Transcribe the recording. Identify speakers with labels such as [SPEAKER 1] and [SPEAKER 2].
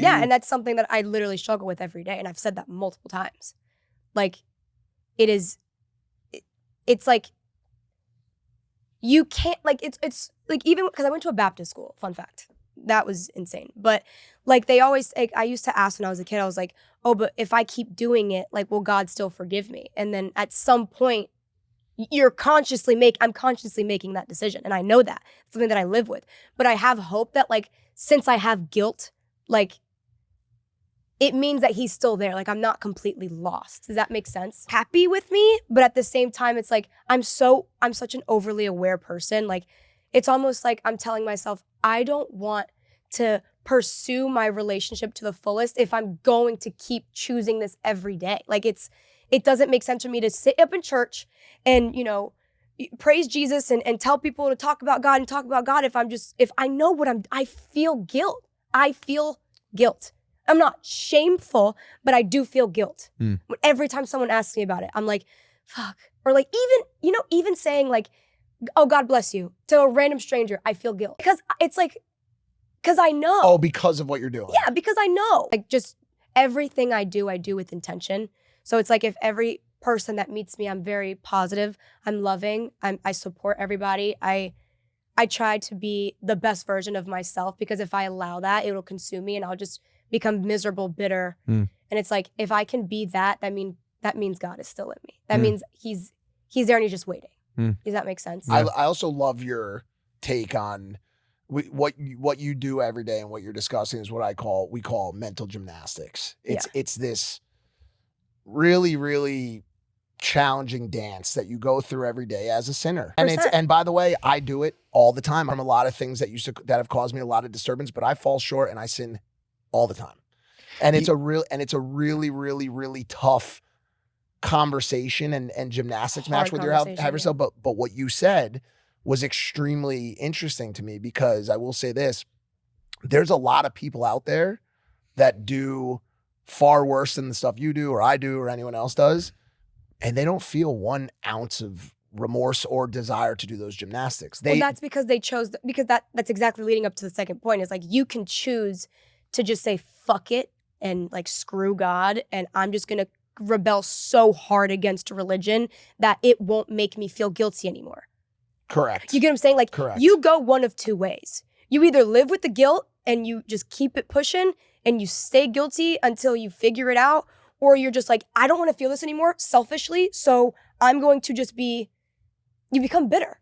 [SPEAKER 1] Yeah, and that's something that I literally struggle with every day. And I've said that multiple times. Like, it's like, you can't, like, it's like, even because I went to a Baptist school, fun fact. That was insane. But like, they always, like, I used to ask when I was a kid, I was like, oh, but if I keep doing it, like, will God still forgive me? And then at some point, I'm consciously making that decision. And I know that. It's something that I live with. But I have hope that, like, since I have guilt, like, it means that he's still there. Like, I'm not completely lost. Does that make sense? Happy with me, but at the same time, it's like, I'm such an overly aware person. Like, it's almost like I'm telling myself, I don't want to pursue my relationship to the fullest if I'm going to keep choosing this every day. Like, it doesn't make sense for me to sit up in church and, praise Jesus and tell people to talk about God if I know I feel guilt. I feel guilt. I'm not shameful, but I do feel guilt. Every time someone asks me about it, I'm like, fuck. Or like, even saying like, oh, God bless you to a random stranger, I feel guilt. Because it's like, because I know.
[SPEAKER 2] Oh, because of what you're doing.
[SPEAKER 1] Yeah, because I know. Like, just everything I do with intention. So it's like, if every person that meets me, I'm very positive, I'm loving, I support everybody. I try to be the best version of myself, because if I allow that, it'll consume me and I'll just become miserable, bitter. And it's like, if I can be that means God is still in me. That means he's there and he's just waiting. Does that make sense?
[SPEAKER 2] I also love your take on what you do every day, and what you're discussing is what we call mental gymnastics. It's this really, really challenging dance that you go through every day as a sinner. And by the way, I do it all the time. I'm a lot of things that have caused me a lot of disturbance, but I fall short and I sin all the time. And it's a really, really, really tough conversation and gymnastics match with yourself. But what you said was extremely interesting to me, because I will say this, there's a lot of people out there that do far worse than the stuff you do or I do or anyone else does, and they don't feel 1 ounce of remorse or desire to do those gymnastics.
[SPEAKER 1] That's because they chose, because that's exactly leading up to the second point, is like, you can choose to just say, fuck it, and like, screw God, and I'm just gonna rebel so hard against religion that it won't make me feel guilty anymore.
[SPEAKER 2] Correct.
[SPEAKER 1] You get what I'm saying? Like,
[SPEAKER 2] correct.
[SPEAKER 1] You go one of two ways. You either live with the guilt and you just keep it pushing and you stay guilty until you figure it out, or you're just like, I don't want to feel this anymore selfishly, so I'm going to just you become bitter.